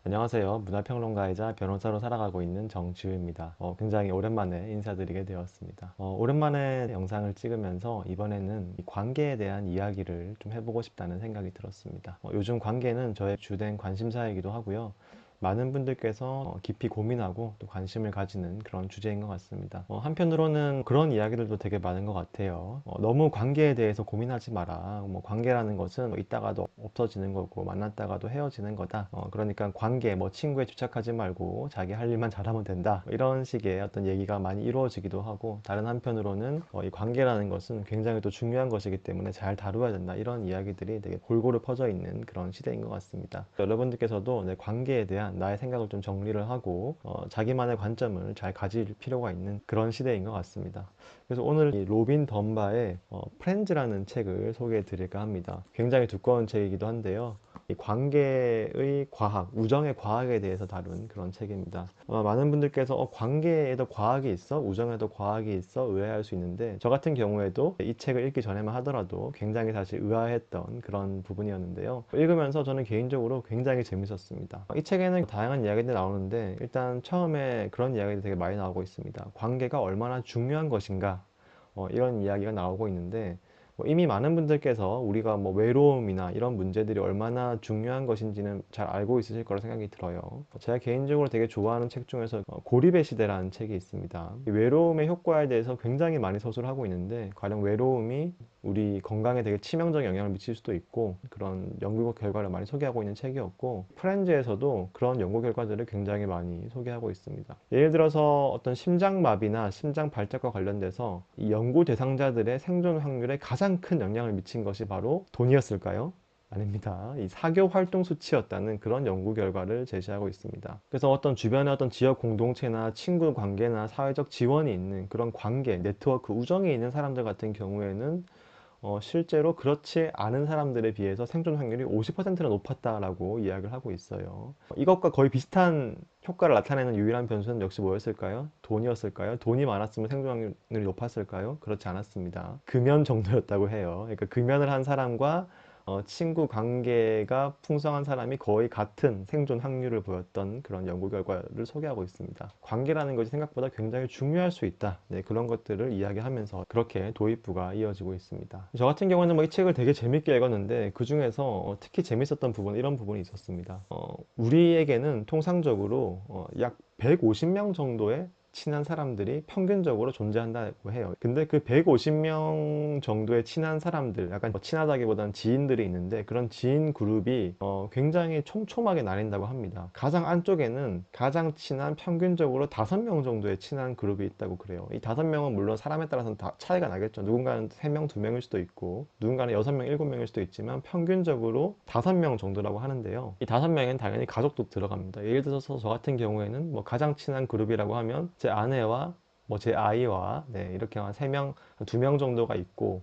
안녕하세요. 문화평론가이자 변호사로 살아가고 있는 정지우입니다. 굉장히 오랜만에 인사드리게 되었습니다. 오랜만에 영상을 찍으면서 이번에는 이 관계에 대한 이야기를 좀 해보고 싶다는 생각이 들었습니다. 요즘 관계는 저의 주된 관심사이기도 하고요. 많은 분들께서 깊이 고민하고 또 관심을 가지는 그런 주제인 것 같습니다. 한편으로는 그런 이야기들도 되게 많은 것 같아요. 너무 관계에 대해서 고민하지 마라. 관계라는 것은 있다가도 없어지는 거고 만났다가도 헤어지는 거다. 그러니까 관계, 친구에 집착하지 말고 자기 할 일만 잘하면 된다. 이런 식의 어떤 얘기가 많이 이루어지기도 하고, 다른 한편으로는 이 관계라는 것은 굉장히 또 중요한 것이기 때문에 잘 다루어야 된다. 이런 이야기들이 되게 골고루 퍼져 있는 그런 시대인 것 같습니다. 여러분들께서도 내 관계에 대한 나의 생각을 좀 정리를 하고 자기만의 관점을 잘 가질 필요가 있는 그런 시대인 것 같습니다. 그래서 오늘 이 로빈 덤바의 프렌즈라는 책을 소개해 드릴까 합니다. 굉장히 두꺼운 책이기도 한데요. 이 관계의 과학, 우정의 과학에 대해서 다룬 그런 책입니다. 많은 분들께서 관계에도 과학이 있어? 우정에도 과학이 있어? 의아해할 수 있는데, 저 같은 경우에도 이 책을 읽기 전에만 하더라도 굉장히 사실 의아했던 그런 부분이었는데요. 읽으면서 저는 개인적으로 굉장히 재밌었습니다. 이 책에는 다양한 이야기들이 나오는데, 일단 처음에 그런 이야기들이 되게 많이 나오고 있습니다. 관계가 얼마나 중요한 것인가, 이런 이야기가 나오고 있는데, 이미 많은 분들께서 우리가 외로움이나 이런 문제들이 얼마나 중요한 것인지는 잘 알고 있으실 거라 생각이 들어요. 제가 개인적으로 되게 좋아하는 책 중에서 고립의 시대라는 책이 있습니다. 이 외로움의 효과에 대해서 굉장히 많이 서술을 하고 있는데, 과연 외로움이 우리 건강에 되게 치명적인 영향을 미칠 수도 있고, 그런 연구 결과를 많이 소개하고 있는 책이었고, 프렌즈에서도 그런 연구 결과들을 굉장히 많이 소개하고 있습니다. 예를 들어서 어떤 심장마비나 심장 발작과 관련돼서 이 연구 대상자들의 생존 확률에 가장 큰 영향을 미친 것이 바로 돈이었을까요? 아닙니다. 이 사교 활동 수치였다는 그런 연구 결과를 제시하고 있습니다. 그래서 어떤 주변의 어떤 지역 공동체나 친구 관계나 사회적 지원이 있는 그런 관계, 네트워크, 우정이 있는 사람들 같은 경우에는 실제로 그렇지 않은 사람들에 비해서 생존 확률이 50%나 높았다라고 이야기를 하고 있어요. 이것과 거의 비슷한 효과를 나타내는 유일한 변수는 역시 뭐였을까요? 돈이었을까요? 돈이 많았으면 생존 확률이 높았을까요? 그렇지 않았습니다. 금연 정도였다고 해요. 그러니까 금연을 한 사람과 친구 관계가 풍성한 사람이 거의 같은 생존 확률을 보였던 그런 연구 결과를 소개하고 있습니다. 관계라는 것이 생각보다 굉장히 중요할 수 있다. 네, 그런 것들을 이야기하면서 그렇게 도입부가 이어지고 있습니다. 저 같은 경우는 이 책을 되게 재밌게 읽었는데, 그 중에서 특히 재밌었던 부분, 이런 부분이 있었습니다. 우리에게는 통상적으로 약 150명 정도의 친한 사람들이 평균적으로 존재한다고 해요. 근데 그 150명 정도의 친한 사람들, 약간 친하다기보다는 지인들이 있는데, 그런 지인 그룹이 굉장히 촘촘하게 나뉜다고 합니다. 가장 안쪽에는 가장 친한 평균적으로 5명 정도의 친한 그룹이 있다고 그래요. 이 5명은 물론 사람에 따라서는 다 차이가 나겠죠. 누군가는 3명, 2명일 수도 있고, 누군가는 6명, 7명일 수도 있지만 평균적으로 5명 정도라고 하는데요. 이 5명엔 당연히 가족도 들어갑니다. 예를 들어서 저 같은 경우에는 가장 친한 그룹이라고 하면 제 아내와 제 아이와, 네, 이렇게 한 3명, 2명 정도가 있고,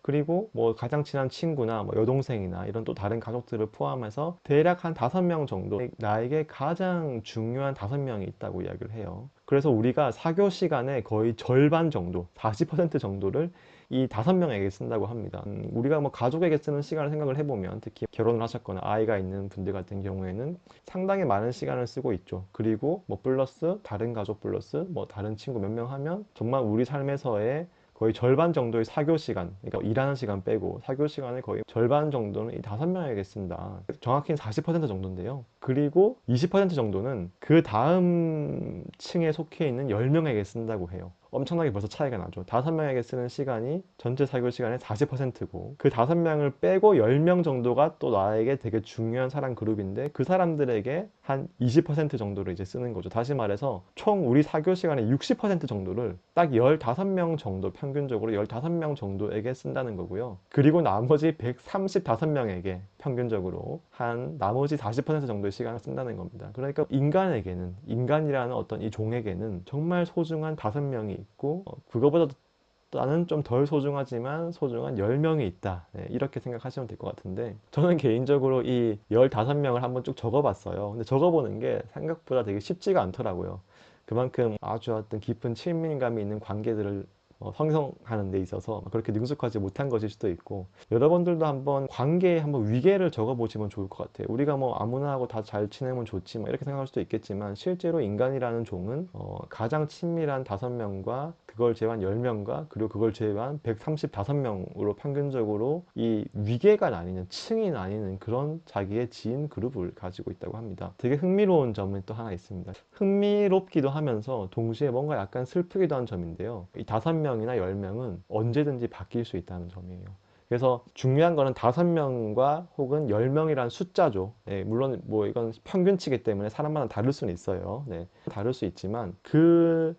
그리고 가장 친한 친구나 여동생이나 이런 또 다른 가족들을 포함해서 대략 한 5명 정도, 나에게 가장 중요한 5명이 있다고 이야기를 해요. 그래서 우리가 사교 시간의 거의 절반 정도, 40% 정도를 이 5명에게 쓴다고 합니다. 우리가 가족에게 쓰는 시간을 생각을 해보면, 특히 결혼을 하셨거나 아이가 있는 분들 같은 경우에는 상당히 많은 시간을 쓰고 있죠. 그리고 플러스 다른 가족 플러스 다른 친구 몇 명 하면 정말 우리 삶에서의 거의 절반 정도의 사교 시간, 그러니까 일하는 시간 빼고 사교 시간을 거의 절반 정도는 이 5명에게 쓴다. 정확히는 40% 정도인데요. 그리고 20% 정도는 그 다음 층에 속해 있는 10명에게 쓴다고 해요. 엄청나게 벌써 차이가 나죠. 5명에게 쓰는 시간이 전체 사교 시간의 40%고, 그 5명을 빼고 10명 정도가 또 나에게 되게 중요한 사람 그룹인데, 그 사람들에게 한 20% 정도를 이제 쓰는 거죠. 다시 말해서 총 우리 사교 시간의 60% 정도를 딱 15명 정도, 평균적으로 15명 정도에게 쓴다는 거고요. 그리고 나머지 135명에게 평균적으로 한 나머지 40% 정도의 시간을 쓴다는 겁니다. 그러니까 인간에게는, 인간이라는 어떤 이 종에게는 정말 소중한 5명이 있고, 그거보다 나는 좀 덜 소중하지만 소중한 10명이 있다. 네, 이렇게 생각하시면 될 것 같은데, 저는 개인적으로 이 15명을 한번 쭉 적어봤어요. 근데 적어보는 게 생각보다 되게 쉽지가 않더라고요. 그만큼 아주 어떤 깊은 친밀감이 있는 관계들을 형성하는 데 있어서 그렇게 능숙하지 못한 것일 수도 있고, 여러분들도 한번 관계에 한번 위계를 적어보시면 좋을 것 같아요. 우리가 뭐 아무나 하고 다 잘 지내면 좋지 뭐 이렇게 생각할 수도 있겠지만, 실제로 인간이라는 종은 가장 친밀한 5명과 그걸 제외한 10명과 그리고 그걸 제외한 135명으로 평균적으로 이 위계가 나뉘는, 층이 나뉘는 그런 자기의 지인 그룹을 가지고 있다고 합니다. 되게 흥미로운 점이 또 하나 있습니다. 흥미롭기도 하면서 동시에 뭔가 약간 슬프기도 한 점인데요. 이 5명이나 10명은 언제든지 바뀔 수 있다는 점이에요. 그래서 중요한 거는 5명과 혹은 10명이라는 숫자죠. 네, 물론 뭐 이건 평균치기 때문에 사람마다 다를 수는 있어요. 네, 다를 수 있지만 그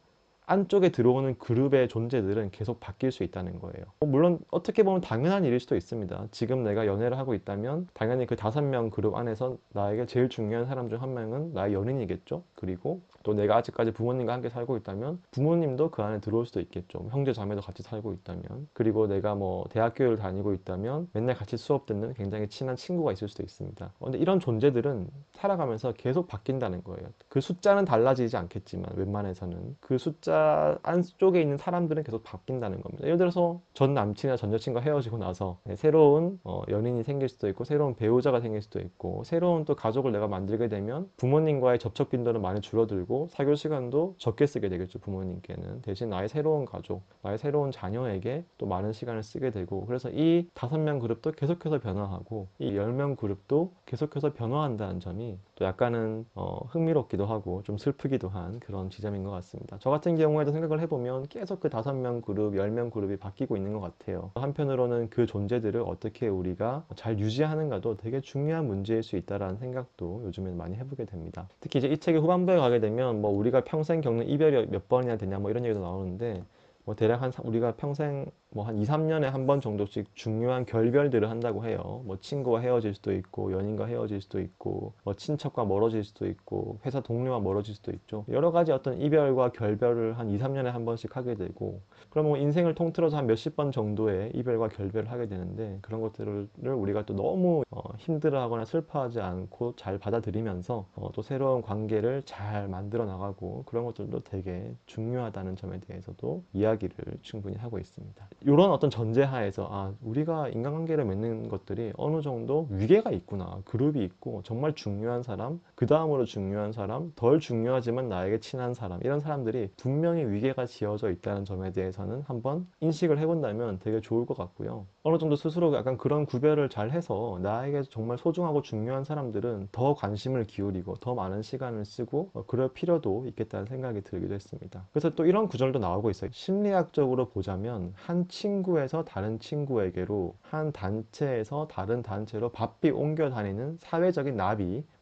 안쪽에 들어오는 그룹의 존재들은 계속 바뀔 수 있다는 거예요. 물론 어떻게 보면 당연한 일일 수도 있습니다. 지금 내가 연애를 하고 있다면 당연히 그 5명 그룹 안에서 나에게 제일 중요한 사람 중 한 명은 나의 연인이겠죠. 그리고 또 내가 아직까지 부모님과 함께 살고 있다면 부모님도 그 안에 들어올 수도 있겠죠. 형제 자매도 같이 살고 있다면. 그리고 내가 뭐 대학교를 다니고 있다면 맨날 같이 수업 듣는 굉장히 친한 친구가 있을 수도 있습니다. 근데 이런 존재들은 살아가면서 계속 바뀐다는 거예요. 그 숫자는 달라지지 않겠지만 웬만해서는 그 숫자 안쪽에 있는 사람들은 계속 바뀐다는 겁니다. 예를 들어서 전 남친이나 전 여친과 헤어지고 나서 새로운 연인이 생길 수도 있고, 새로운 배우자가 생길 수도 있고, 새로운 또 가족을 내가 만들게 되면 부모님과의 접촉 빈도는 많이 줄어들고 사교 시간도 적게 쓰게 되겠죠. 부모님께는 대신 나의 새로운 가족, 나의 새로운 자녀에게 또 많은 시간을 쓰게 되고, 그래서 이 5명 그룹도 계속해서 변화하고 이 10명 그룹도 계속해서 변화한다는 점이 또 약간은 흥미롭기도 하고 좀 슬프기도 한 그런 지점인 것 같습니다. 저 같은 경우에도 생각을 해보면 계속 그 5명 그룹, 10명 그룹이 바뀌고 있는 것 같아요. 한편으로는 그 존재들을 어떻게 우리가 잘 유지하는가도 되게 중요한 문제일 수 있다라는 생각도 요즘엔 많이 해보게 됩니다. 특히 이제 이 책의 후반부에 가게 되면 뭐 우리가 평생 겪는 이별이 몇 번이나 되냐 뭐 이런 얘기도 나오는데, 뭐 대략 우리가 평생 뭐 한 2, 3년에 한 번 정도씩 중요한 결별들을 한다고 해요. 뭐 친구와 헤어질 수도 있고, 연인과 헤어질 수도 있고, 뭐 친척과 멀어질 수도 있고, 회사 동료와 멀어질 수도 있죠. 여러 가지 어떤 이별과 결별을 한 2, 3년에 한 번씩 하게 되고, 그럼 뭐 인생을 통틀어서 한 몇십 번 정도의 이별과 결별을 하게 되는데, 그런 것들을 우리가 또 너무 힘들어하거나 슬퍼하지 않고 잘 받아들이면서 또 새로운 관계를 잘 만들어 나가고, 그런 것들도 되게 중요하다는 점에 대해서도 이야기를 충분히 하고 있습니다. 이런 어떤 전제하에서 우리가 인간관계를 맺는 것들이 어느 정도 위계가 있구나, 그룹이 있고 정말 중요한 사람, 그 다음으로 중요한 사람, 덜 중요하지만 나에게 친한 사람, 이런 사람들이 분명히 위계가 지어져 있다는 점에 대해서는 한번 인식을 해본다면 되게 좋을 것 같고요. 어느 정도 스스로 약간 그런 구별을 잘 해서 나에게 정말 소중하고 중요한 사람들은 더 관심을 기울이고 더 많은 시간을 쓰고 그럴 필요도 있겠다는 생각이 들기도 했습니다. 그래서 또 이런 구절도 나오고 있어요. 심리학적으로 보자면 한 친구에서 다른 친구에게로, 한 단체에서 다른 단체로 바삐 옮겨 다니는 사회적인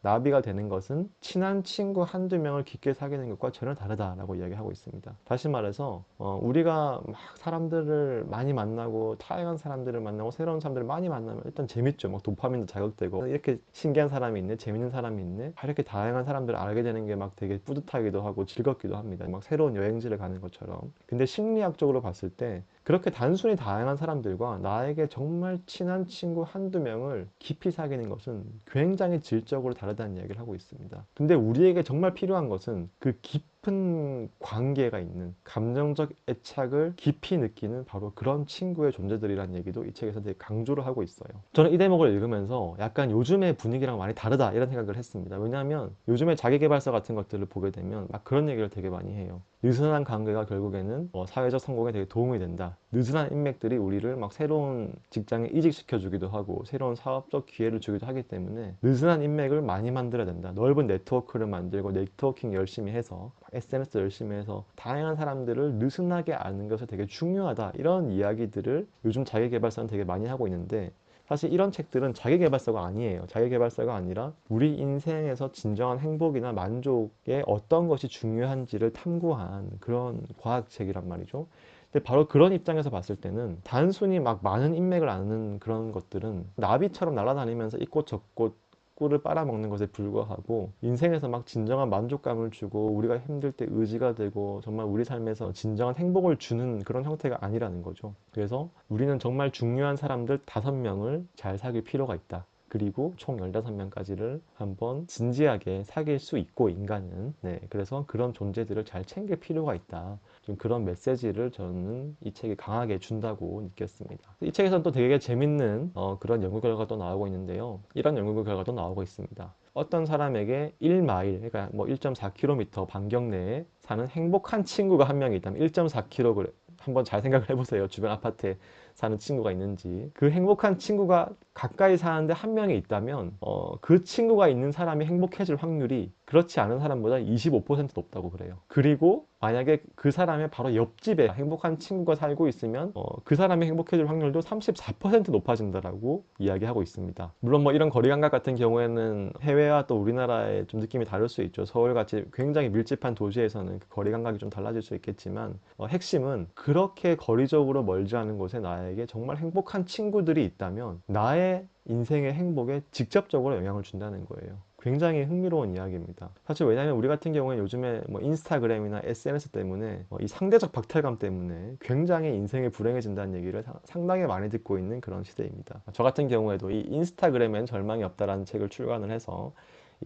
나비가 되는 것은 친한 친구 한두 명을 깊게 사귀는 것과 전혀 다르다라고 이야기하고 있습니다. 다시 말해서 우리가 막 사람들을 많이 만나고 다양한 사람들을 만나고 새로운 사람들을 많이 만나면 일단 재밌죠. 막 도파민도 자극되고, 이렇게 신기한 사람이 있네, 재밌는 사람이 있네, 이렇게 다양한 사람들을 알게 되는 게 막 되게 뿌듯하기도 하고 즐겁기도 합니다. 막 새로운 여행지를 가는 것처럼. 근데 심리학적으로 봤을 때 그렇게 단순히 다양한 사람들과 나에게 정말 친한 친구 한두 명을 깊이 사귀는 것은 굉장히 질적으로 다르다는 이야기를 하고 있습니다. 근데 우리에게 정말 필요한 것은 그 깊은 관계가 있는, 감정적 애착을 깊이 느끼는 바로 그런 친구의 존재들이라는 얘기도 이 책에서 되게 강조를 하고 있어요. 저는 이 대목을 읽으면서 약간 요즘의 분위기랑 많이 다르다 이런 생각을 했습니다. 왜냐하면 요즘에 자기계발서 같은 것들을 보게 되면 막 그런 얘기를 되게 많이 해요. 느슨한 관계가 결국에는 사회적 성공에 되게 도움이 된다. 느슨한 인맥들이 우리를 막 새로운 직장에 이직시켜 주기도 하고 새로운 사업적 기회를 주기도 하기 때문에 느슨한 인맥을 많이 만들어야 된다. 넓은 네트워크를 만들고 네트워킹 열심히 해서 SNS 열심히 해서 다양한 사람들을 느슨하게 아는 것이 되게 중요하다. 이런 이야기들을 요즘 자기계발서는 되게 많이 하고 있는데, 사실 이런 책들은 자기계발서가 아니에요. 자기계발서가 아니라 우리 인생에서 진정한 행복이나 만족에 어떤 것이 중요한지를 탐구한 그런 과학책이란 말이죠. 근데 바로 그런 입장에서 봤을 때는 단순히 막 많은 인맥을 아는 그런 것들은 나비처럼 날아다니면서 이 꽃 저 꽃 꿀을 빨아먹는 것에 불과하고, 인생에서 막 진정한 만족감을 주고 우리가 힘들 때 의지가 되고 정말 우리 삶에서 진정한 행복을 주는 그런 형태가 아니라는 거죠. 그래서 우리는 정말 중요한 사람들 5명을 잘 사귈 필요가 있다. 그리고 총 15명까지를 한번 진지하게 사귈 수 있고 인간은 그래서 그런 존재들을 잘 챙길 필요가 있다. 좀 그런 메시지를 저는 이 책이 강하게 준다고 느꼈습니다. 이 책에서는 또 되게 재밌는 그런 연구 결과가 또 나오고 있는데요. 이런 연구 결과도 나오고 있습니다. 어떤 사람에게 1마일, 그러니까 뭐 1.4km 반경 내에 사는 행복한 친구가 한 명이 있다면 1.4km 한번 잘 생각을 해보세요. 주변 아파트에 사는 친구가 있는지. 그 행복한 친구가 가까이 사는데 한 명이 있다면 그 친구가 있는 사람이 행복해질 확률이 그렇지 않은 사람보다 25% 높다고 그래요. 그리고 만약에 그 사람의 바로 옆집에 행복한 친구가 살고 있으면 그 사람이 행복해질 확률도 34% 높아진다라고 이야기하고 있습니다. 물론 뭐 이런 거리 감각 같은 경우에는 해외와 또 우리나라의 좀 느낌이 다를 수 있죠. 서울같이 굉장히 밀집한 도시에서는 그 거리 감각이 좀 달라질 수 있겠지만 핵심은 그렇게 거리적으로 멀지 않은 곳에 나에게 정말 행복한 친구들이 있다면 나의 인생의 행복에 직접적으로 영향을 준다는 거예요. 굉장히 흥미로운 이야기입니다. 사실 왜냐하면 우리 같은 경우에 요즘에 뭐 인스타그램이나 SNS 때문에 이 상대적 박탈감 때문에 굉장히 인생이 불행해진다는 얘기를 상당히 많이 듣고 있는 그런 시대입니다. 저 같은 경우에도 이 인스타그램엔 절망이 없다라는 책을 출간을 해서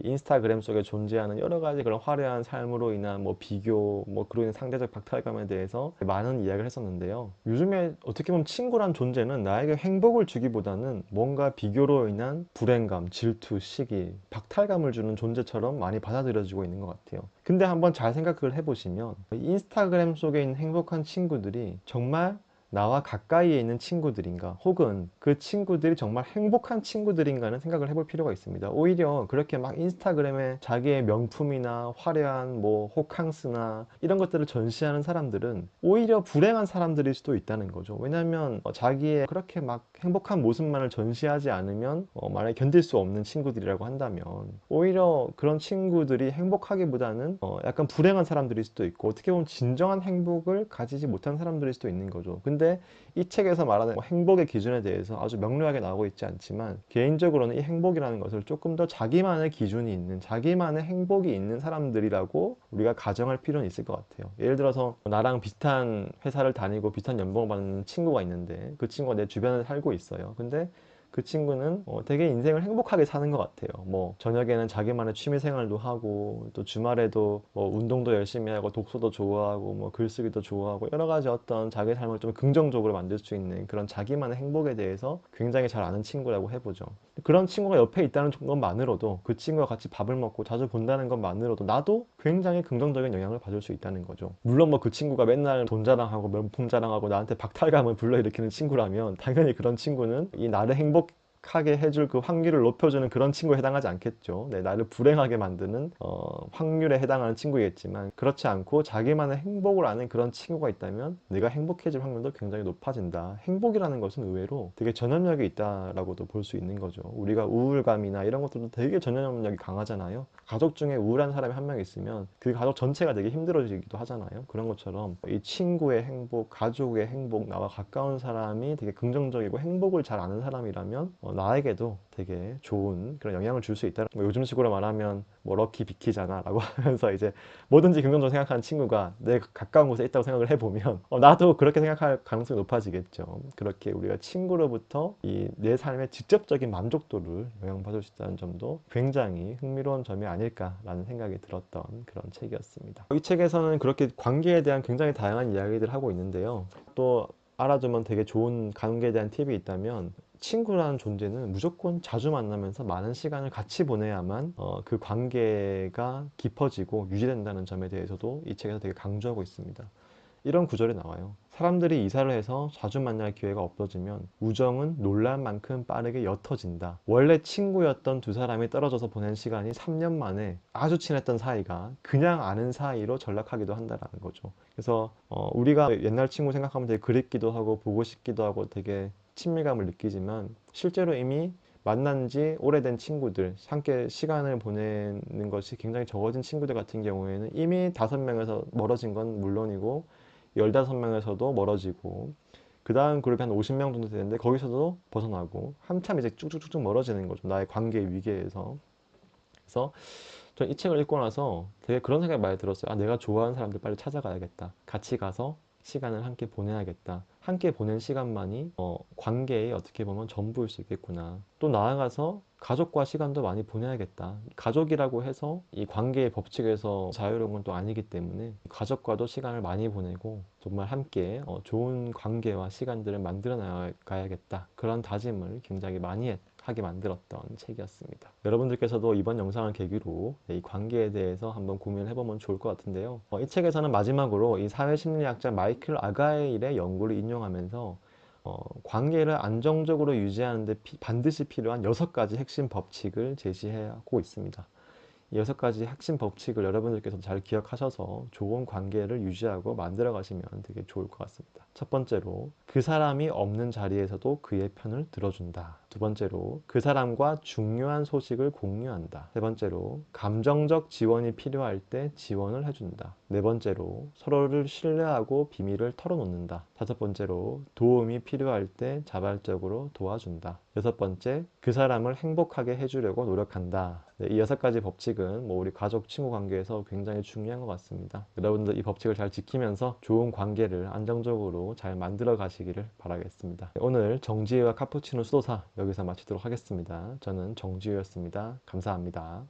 이 인스타그램 속에 존재하는 여러 가지 그런 화려한 삶으로 인한 뭐 비교, 뭐 그로 인한 상대적 박탈감에 대해서 많은 이야기를 했었는데요. 요즘에 어떻게 보면 친구란 존재는 나에게 행복을 주기보다는 뭔가 비교로 인한 불행감, 질투, 시기, 박탈감을 주는 존재처럼 많이 받아들여지고 있는 것 같아요. 근데 한번 잘 생각을 해보시면 인스타그램 속에 있는 행복한 친구들이 정말 나와 가까이에 있는 친구들인가 혹은 그 친구들이 정말 행복한 친구들인가는 생각을 해볼 필요가 있습니다. 오히려 그렇게 막 인스타그램에 자기의 명품이나 화려한 뭐 호캉스나 이런 것들을 전시하는 사람들은 오히려 불행한 사람들일 수도 있다는 거죠. 왜냐하면 자기의 그렇게 막 행복한 모습만을 전시하지 않으면 만약에 견딜 수 없는 친구들이라고 한다면 오히려 그런 친구들이 행복하기보다는 약간 불행한 사람들일 수도 있고 어떻게 보면 진정한 행복을 가지지 못한 사람들일 수도 있는 거죠. 근데 이 책에서 말하는 행복의 기준에 대해서 아주 명료하게 나오고 있지 않지만 개인적으로는 이 행복이라는 것을 조금 더 자기만의 기준이 있는 자기만의 행복이 있는 사람들이라고 우리가 가정할 필요는 있을 것 같아요. 예를 들어서 나랑 비슷한 회사를 다니고 비슷한 연봉을 받는 친구가 있는데 그 친구가 내 주변에 살고 있어요. 근데 그 친구는 되게 인생을 행복하게 사는 것 같아요. 뭐 저녁에는 자기만의 취미 생활도 하고 또 주말에도 뭐 운동도 열심히 하고 독서도 좋아하고 뭐 글쓰기도 좋아하고 여러 가지 어떤 자기 삶을 좀 긍정적으로 만들 수 있는 그런 자기만의 행복에 대해서 굉장히 잘 아는 친구라고 해보죠. 그런 친구가 옆에 있다는 것만으로도 그 친구와 같이 밥을 먹고 자주 본다는 것만으로도 나도 굉장히 긍정적인 영향을 받을 수 있다는 거죠. 물론 뭐 그 친구가 맨날 돈 자랑하고 명품 자랑하고 나한테 박탈감을 불러일으키는 친구라면 당연히 그런 친구는 이 나를 행복하게 해줄 그 확률을 높여주는 그런 친구에 해당하지 않겠죠. 나를 불행하게 만드는 확률에 해당하는 친구겠지만 그렇지 않고 자기만의 행복을 아는 그런 친구가 있다면 내가 행복해질 확률도 굉장히 높아진다. 행복이라는 것은 의외로 되게 전염력이 있다라고도 볼 수 있는 거죠. 우리가 우울감이나 이런 것들도 되게 전염력이 강하잖아요. 가족 중에 우울한 사람이 한 명 있으면 그 가족 전체가 되게 힘들어지기도 하잖아요. 그런 것처럼 이 친구의 행복, 가족의 행복, 나와 가까운 사람이 되게 긍정적이고 행복을 잘 아는 사람이라면 나에게도 되게 좋은 그런 영향을 줄 수 있다. 뭐 요즘 식으로 말하면 뭐 럭키 비키잖아 라고 하면서 이제 뭐든지 긍정적으로 생각하는 친구가 내 가까운 곳에 있다고 생각을 해보면 나도 그렇게 생각할 가능성이 높아지겠죠. 그렇게 우리가 친구로부터 이 내 삶의 직접적인 만족도를 영향받을 수 있다는 점도 굉장히 흥미로운 점이 아닐까라는 생각이 들었던 그런 책이었습니다. 이 책에서는 그렇게 관계에 대한 굉장히 다양한 이야기들을 하고 있는데요. 또 알아두면 되게 좋은 관계에 대한 팁이 있다면 친구라는 존재는 무조건 자주 만나면서 많은 시간을 같이 보내야만 그 관계가 깊어지고 유지된다는 점에 대해서도 이 책에서 되게 강조하고 있습니다. 이런 구절이 나와요. 사람들이 이사를 해서 자주 만날 기회가 없어지면 우정은 놀랄 만큼 빠르게 옅어진다. 원래 친구였던 두 사람이 떨어져서 보낸 시간이 3년 만에 아주 친했던 사이가 그냥 아는 사이로 전락하기도 한다라는 거죠. 그래서 우리가 옛날 친구 생각하면 되게 그립기도 하고 보고 싶기도 하고 되게 친밀감을 느끼지만 실제로 이미 만난 지 오래된 친구들, 함께 시간을 보내는 것이 굉장히 적어진 친구들 같은 경우에는 이미 5명에서 멀어진 건 물론이고 15명에서도 멀어지고 그 다음 그룹이 한 50명 정도 되는데 거기서도 벗어나고 한참 이제 쭉쭉쭉쭉 멀어지는 거죠. 나의 관계 위계에서. 그래서 전 이 책을 읽고 나서 되게 그런 생각이 많이 들었어요. 내가 좋아하는 사람들 빨리 찾아가야겠다. 같이 가서 시간을 함께 보내야겠다. 함께 보낸 시간만이 관계의 어떻게 보면 전부일 수 있겠구나. 또 나아가서 가족과 시간도 많이 보내야겠다. 가족이라고 해서 이 관계의 법칙에서 자유로운 건 또 아니기 때문에 가족과도 시간을 많이 보내고 정말 함께 좋은 관계와 시간들을 만들어 나가야겠다. 그런 다짐을 굉장히 많이 하게 만들었던 책이었습니다. 여러분들께서도 이번 영상을 계기로 이 관계에 대해서 한번 고민을 해보면 좋을 것 같은데요. 이 책에서는 마지막으로 이 사회심리학자 마이클 아가일의 연구를 인용하면서 관계를 안정적으로 유지하는 데 반드시 필요한 6가지 핵심 법칙을 제시하고 있습니다. 이 6가지 핵심 법칙을 여러분들께서 잘 기억하셔서 좋은 관계를 유지하고 만들어 가시면 되게 좋을 것 같습니다. 첫 번째로, 그 사람이 없는 자리에서도 그의 편을 들어준다. 두 번째로, 그 사람과 중요한 소식을 공유한다. 세 번째로, 감정적 지원이 필요할 때 지원을 해준다. 네 번째로, 서로를 신뢰하고 비밀을 털어놓는다. 다섯 번째로, 도움이 필요할 때 자발적으로 도와준다. 여섯 번째, 그 사람을 행복하게 해주려고 노력한다. 네, 이 6가지 법칙은 우리 가족, 친구 관계에서 굉장히 중요한 것 같습니다. 여러분들 이 법칙을 잘 지키면서 좋은 관계를 안정적으로 잘 만들어 가시기를 바라겠습니다. 오늘 정지혜와 카푸치노 수도사 여기서 마치도록 하겠습니다. 저는 정지혜였습니다. 감사합니다.